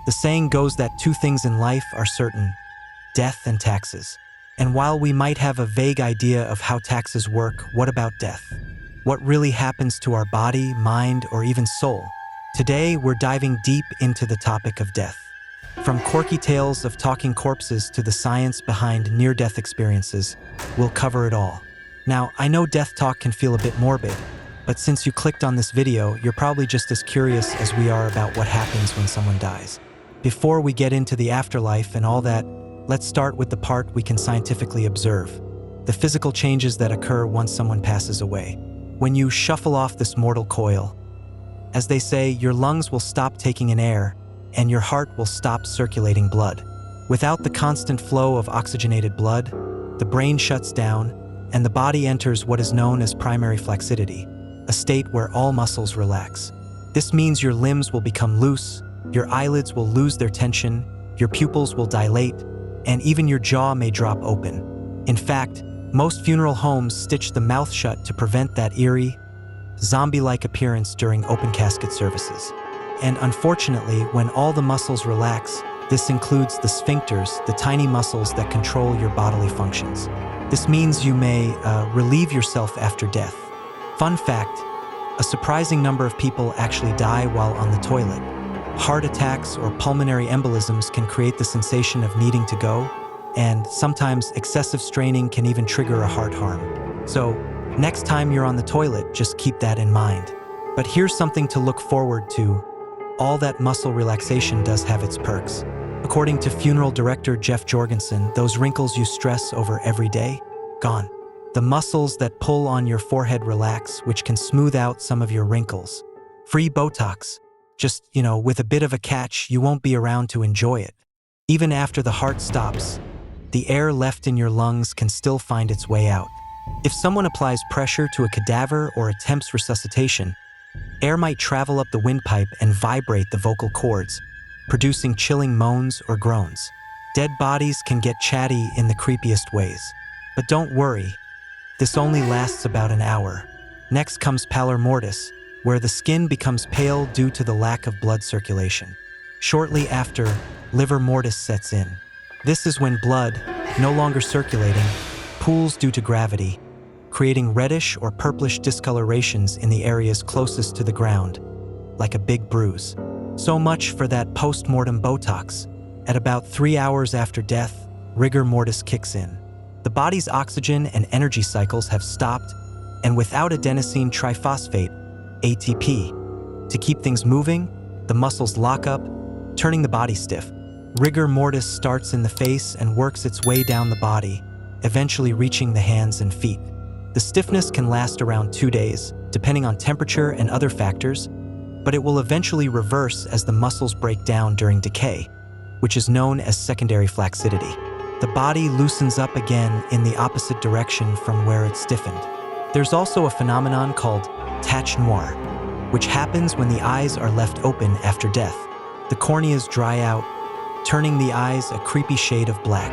The saying goes that two things in life are certain: death and taxes. And while we might have a vague idea of how taxes work, what about death? What really happens to our body, mind, or even soul? Today, we're diving deep into the topic of death. From quirky tales of talking corpses to the science behind near-death experiences, we'll cover it all. Now, I know death talk can feel a bit morbid, but since you clicked on this video, you're probably just as curious as we are about what happens when someone dies. Before we get into the afterlife and all that, let's start with the part we can scientifically observe: the physical changes that occur once someone passes away. When you shuffle off this mortal coil, as they say, your lungs will stop taking in air and your heart will stop circulating blood. Without the constant flow of oxygenated blood, the brain shuts down and the body enters what is known as primary flaccidity, a state where all muscles relax. This means your limbs will become loose, your eyelids will lose their tension, your pupils will dilate, and even your jaw may drop open. In fact, most funeral homes stitch the mouth shut to prevent that eerie, zombie-like appearance during open casket services. And unfortunately, when all the muscles relax, this includes the sphincters, the tiny muscles that control your bodily functions. This means you may relieve yourself after death. Fun fact, a surprising number of people actually die while on the toilet. Heart attacks or pulmonary embolisms can create the sensation of needing to go, and sometimes excessive straining can even trigger a heart harm. So, next time you're on the toilet, just keep that in mind. But here's something to look forward to: all that muscle relaxation does have its perks. According to funeral director Jeff Jorgensen, those wrinkles you stress over every day, gone. The muscles that pull on your forehead relax, which can smooth out some of your wrinkles. Free Botox. Just, with a bit of a catch, you won't be around to enjoy it. Even after the heart stops, the air left in your lungs can still find its way out. If someone applies pressure to a cadaver or attempts resuscitation, air might travel up the windpipe and vibrate the vocal cords, producing chilling moans or groans. Dead bodies can get chatty in the creepiest ways. But don't worry, this only lasts about an hour. Next comes pallor mortis, where the skin becomes pale due to the lack of blood circulation. Shortly after, livor mortis sets in. This is when blood, no longer circulating, pools due to gravity, creating reddish or purplish discolorations in the areas closest to the ground, like a big bruise. So much for that post-mortem Botox. At about 3 hours after death, rigor mortis kicks in. The body's oxygen and energy cycles have stopped, and without adenosine triphosphate, ATP, to keep things moving, the muscles lock up, turning the body stiff. Rigor mortis starts in the face and works its way down the body, eventually reaching the hands and feet. The stiffness can last around 2 days, depending on temperature and other factors, but it will eventually reverse as the muscles break down during decay, which is known as secondary flaccidity. The body loosens up again in the opposite direction from where it stiffened. There's also a phenomenon called tache noire, which happens when the eyes are left open after death. The corneas dry out, turning the eyes a creepy shade of black.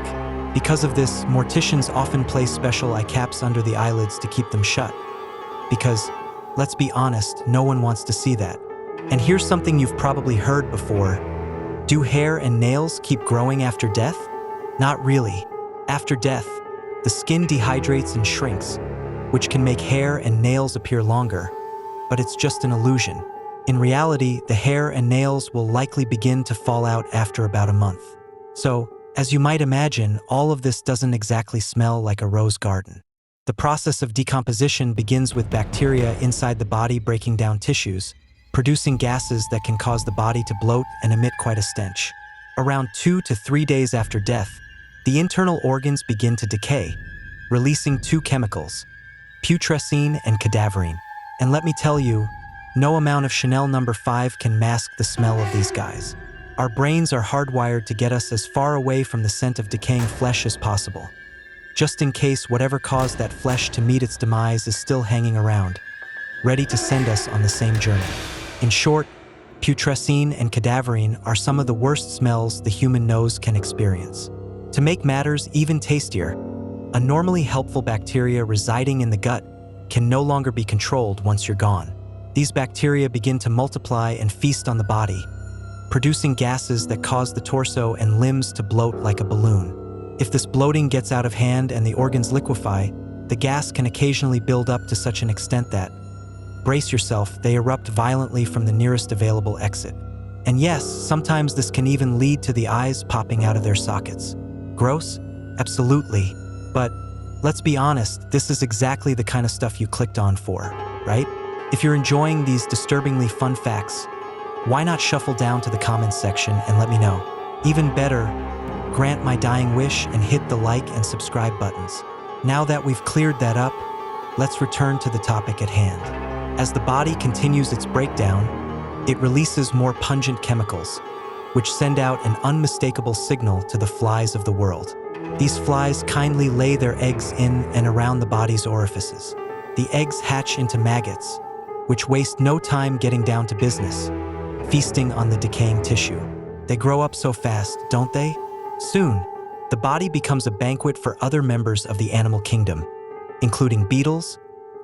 Because of this, morticians often place special eye caps under the eyelids to keep them shut. Because, let's be honest, no one wants to see that. And here's something you've probably heard before. Do hair and nails keep growing after death? Not really. After death, the skin dehydrates and shrinks, which can make hair and nails appear longer, but it's just an illusion. In reality, the hair and nails will likely begin to fall out after about a month. So, as you might imagine, all of this doesn't exactly smell like a rose garden. The process of decomposition begins with bacteria inside the body breaking down tissues, producing gases that can cause the body to bloat and emit quite a stench. Around 2 to 3 days after death, the internal organs begin to decay, releasing two chemicals, putrescine and cadaverine. And let me tell you, no amount of Chanel No. 5 can mask the smell of these guys. Our brains are hardwired to get us as far away from the scent of decaying flesh as possible, just in case whatever caused that flesh to meet its demise is still hanging around, ready to send us on the same journey. In short, putrescine and cadaverine are some of the worst smells the human nose can experience. To make matters even tastier, a normally helpful bacteria residing in the gut can no longer be controlled once you're gone. These bacteria begin to multiply and feast on the body, producing gases that cause the torso and limbs to bloat like a balloon. If this bloating gets out of hand and the organs liquefy, the gas can occasionally build up to such an extent that, brace yourself, they erupt violently from the nearest available exit. And yes, sometimes this can even lead to the eyes popping out of their sockets. Gross? Absolutely. But let's be honest, this is exactly the kind of stuff you clicked on for, right? If you're enjoying these disturbingly fun facts, why not shuffle down to the comments section and let me know? Even better, grant my dying wish and hit the like and subscribe buttons. Now that we've cleared that up, let's return to the topic at hand. As the body continues its breakdown, it releases more pungent chemicals, which send out an unmistakable signal to the flies of the world. These flies kindly lay their eggs in and around the body's orifices. The eggs hatch into maggots, which waste no time getting down to business, feasting on the decaying tissue. They grow up so fast, don't they? Soon, the body becomes a banquet for other members of the animal kingdom, including beetles,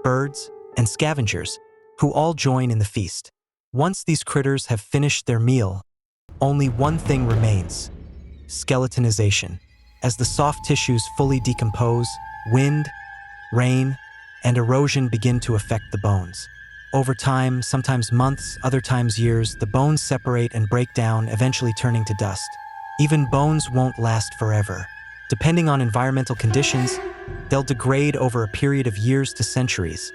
birds, and scavengers, who all join in the feast. Once these critters have finished their meal, only one thing remains: skeletonization. As the soft tissues fully decompose, wind, rain, and erosion begin to affect the bones. Over time, sometimes months, other times years, the bones separate and break down, eventually turning to dust. Even bones won't last forever. Depending on environmental conditions, they'll degrade over a period of years to centuries,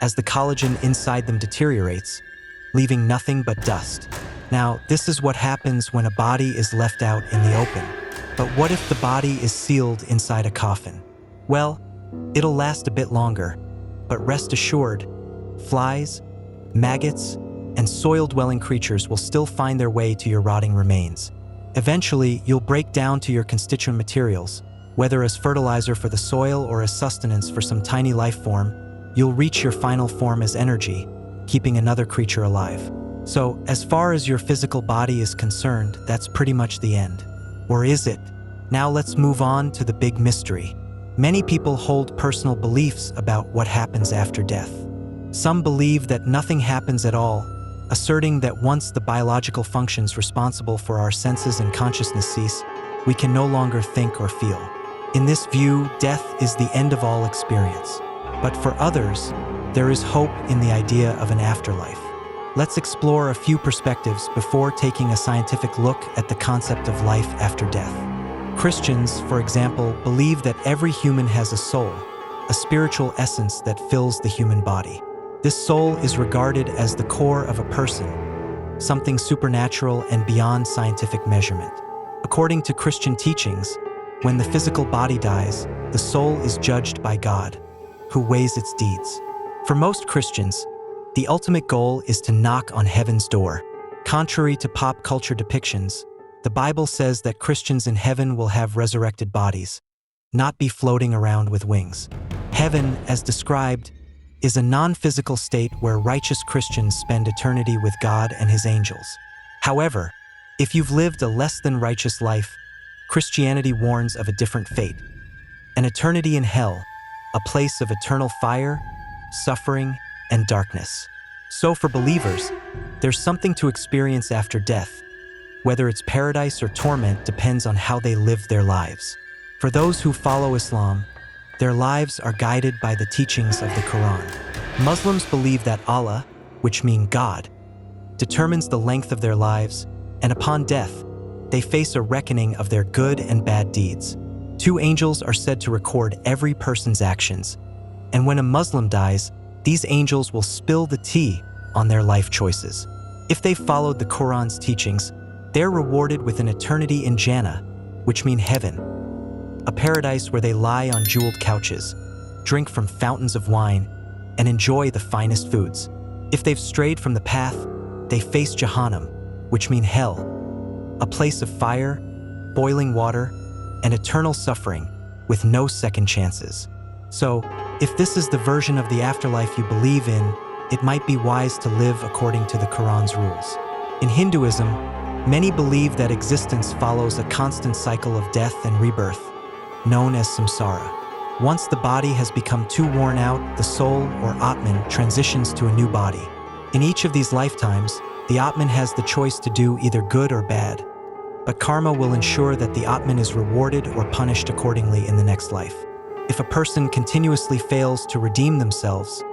as the collagen inside them deteriorates, leaving nothing but dust. Now, this is what happens when a body is left out in the open. But what if the body is sealed inside a coffin? Well, it'll last a bit longer, but rest assured, flies, maggots, and soil-dwelling creatures will still find their way to your rotting remains. Eventually, you'll break down to your constituent materials, whether as fertilizer for the soil or as sustenance for some tiny life form. You'll reach your final form as energy, keeping another creature alive. So, as far as your physical body is concerned, that's pretty much the end. Or is it? Now let's move on to the big mystery. Many people hold personal beliefs about what happens after death. Some believe that nothing happens at all, asserting that once the biological functions responsible for our senses and consciousness cease, we can no longer think or feel. In this view, death is the end of all experience. But for others, there is hope in the idea of an afterlife. Let's explore a few perspectives before taking a scientific look at the concept of life after death. Christians, for example, believe that every human has a soul, a spiritual essence that fills the human body. This soul is regarded as the core of a person, something supernatural and beyond scientific measurement. According to Christian teachings, when the physical body dies, the soul is judged by God, who weighs its deeds. For most Christians, the ultimate goal is to knock on heaven's door. Contrary to pop culture depictions, the Bible says that Christians in heaven will have resurrected bodies, not be floating around with wings. Heaven, as described, is a non-physical state where righteous Christians spend eternity with God and His angels. However, if you've lived a less than righteous life, Christianity warns of a different fate: an eternity in hell, a place of eternal fire, suffering, and darkness. So for believers, there's something to experience after death. Whether it's paradise or torment depends on how they live their lives. For those who follow Islam, their lives are guided by the teachings of the Quran. Muslims believe that Allah, which means God, determines the length of their lives, and upon death, they face a reckoning of their good and bad deeds. 2 angels are said to record every person's actions, and when a Muslim dies, these angels will spill the tea on their life choices. If they followed the Quran's teachings, they're rewarded with an eternity in Jannah, which means heaven, a paradise where they lie on jeweled couches, drink from fountains of wine, and enjoy the finest foods. If they've strayed from the path, they face Jahannam, which means hell, a place of fire, boiling water, and eternal suffering with no second chances. So, if this is the version of the afterlife you believe in, it might be wise to live according to the Quran's rules. In Hinduism, many believe that existence follows a constant cycle of death and rebirth, known as samsara. Once the body has become too worn out, the soul, or Atman, transitions to a new body. In each of these lifetimes, the Atman has the choice to do either good or bad. But karma will ensure that the Atman is rewarded or punished accordingly in the next life. If a person continuously fails to redeem themselves,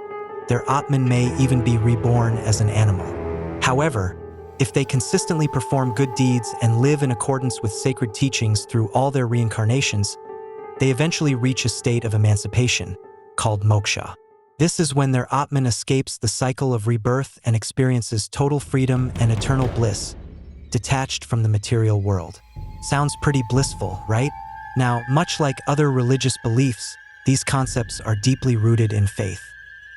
their Atman may even be reborn as an animal. However, if they consistently perform good deeds and live in accordance with sacred teachings through all their reincarnations, they eventually reach a state of emancipation, called moksha. This is when their Atman escapes the cycle of rebirth and experiences total freedom and eternal bliss, detached from the material world. Sounds pretty blissful, right? Now, much like other religious beliefs, these concepts are deeply rooted in faith.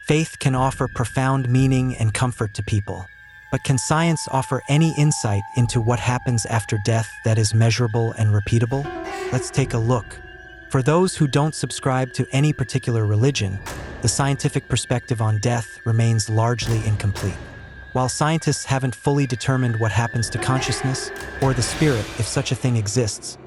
Faith can offer profound meaning and comfort to people. But can science offer any insight into what happens after death that is measurable and repeatable? Let's take a look. For those who don't subscribe to any particular religion, the scientific perspective on death remains largely incomplete. While scientists haven't fully determined what happens to consciousness, or the spirit if such a thing exists,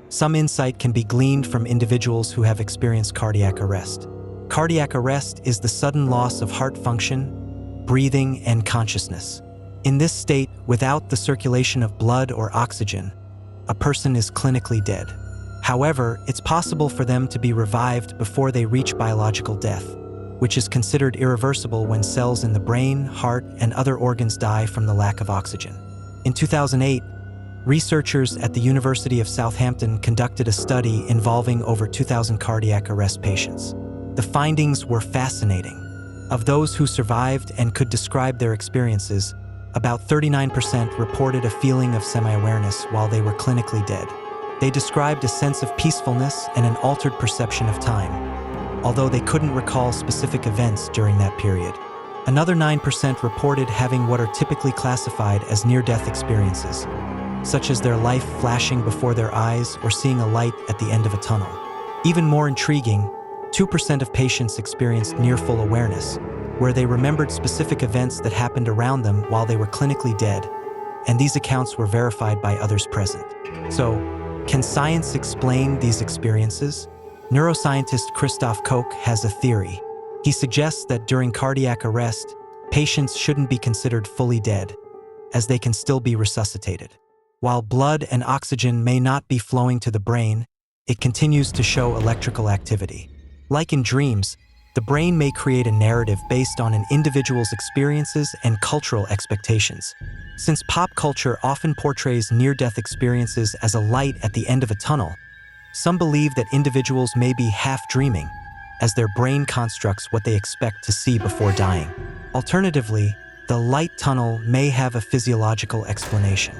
some insight can be gleaned from individuals who have experienced cardiac arrest. Cardiac arrest is the sudden loss of heart function, breathing, and consciousness. In this state, without the circulation of blood or oxygen, a person is clinically dead. However, it's possible for them to be revived before they reach biological death, which is considered irreversible when cells in the brain, heart, and other organs die from the lack of oxygen. In 2008, researchers at the University of Southampton conducted a study involving over 2,000 cardiac arrest patients. The findings were fascinating. Of those who survived and could describe their experiences, about 39% reported a feeling of semi-awareness while they were clinically dead. They described a sense of peacefulness and an altered perception of time, although they couldn't recall specific events during that period. Another 9% reported having what are typically classified as near-death experiences, such as their life flashing before their eyes or seeing a light at the end of a tunnel. Even more intriguing, 2% of patients experienced near-full awareness, where they remembered specific events that happened around them while they were clinically dead, and these accounts were verified by others present. So, can science explain these experiences? Neuroscientist Christoph Koch has a theory. He suggests that during cardiac arrest, patients shouldn't be considered fully dead, as they can still be resuscitated. While blood and oxygen may not be flowing to the brain, it continues to show electrical activity. Like in dreams, the brain may create a narrative based on an individual's experiences and cultural expectations. Since pop culture often portrays near-death experiences as a light at the end of a tunnel, some believe that individuals may be half-dreaming, as their brain constructs what they expect to see before dying. Alternatively, the light tunnel may have a physiological explanation.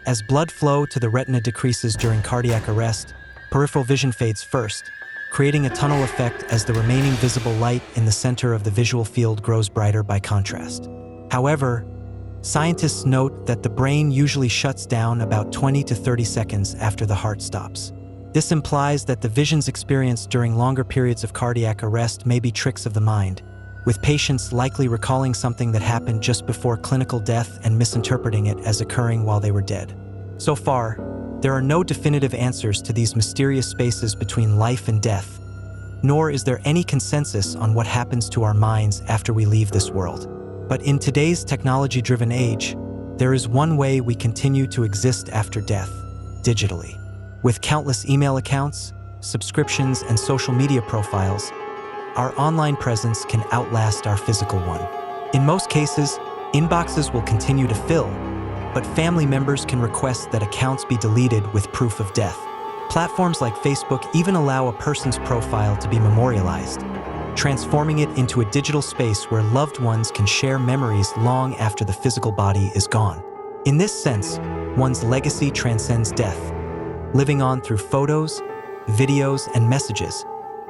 As blood flow to the retina decreases during cardiac arrest, peripheral vision fades first, creating a tunnel effect as the remaining visible light in the center of the visual field grows brighter by contrast. However, scientists note that the brain usually shuts down about 20 to 30 seconds after the heart stops. This implies that the visions experienced during longer periods of cardiac arrest may be tricks of the mind, with patients likely recalling something that happened just before clinical death and misinterpreting it as occurring while they were dead. So far, there are no definitive answers to these mysterious spaces between life and death, nor is there any consensus on what happens to our minds after we leave this world. But in today's technology-driven age, there is one way we continue to exist after death, digitally. With countless email accounts, subscriptions, and social media profiles, our online presence can outlast our physical one. In most cases, inboxes will continue to fill, but family members can request that accounts be deleted with proof of death. Platforms like Facebook even allow a person's profile to be memorialized, transforming it into a digital space where loved ones can share memories long after the physical body is gone. In this sense, one's legacy transcends death, living on through photos, videos, and messages,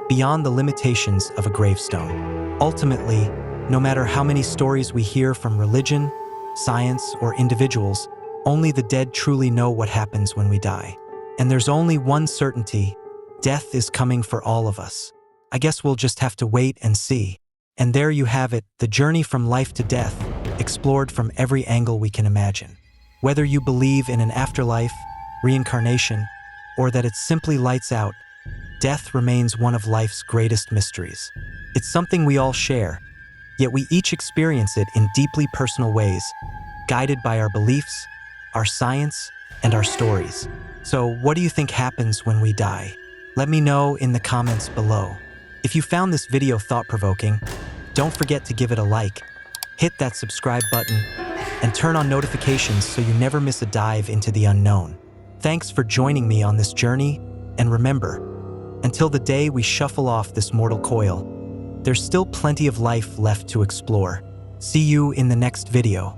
beyond the limitations of a gravestone. Ultimately, no matter how many stories we hear from religion, science, or individuals, only the dead truly know what happens when we die. And there's only one certainty: death is coming for all of us. I guess we'll just have to wait and see. And there you have it, the journey from life to death, explored from every angle we can imagine. Whether you believe in an afterlife, reincarnation, or that it simply lights out, death remains one of life's greatest mysteries. It's something we all share, yet we each experience it in deeply personal ways, guided by our beliefs, our science, and our stories. So, what do you think happens when we die? Let me know in the comments below. If you found this video thought-provoking, don't forget to give it a like, hit that subscribe button, and turn on notifications so you never miss a dive into the unknown. Thanks for joining me on this journey, and remember, until the day we shuffle off this mortal coil, there's still plenty of life left to explore. See you in the next video.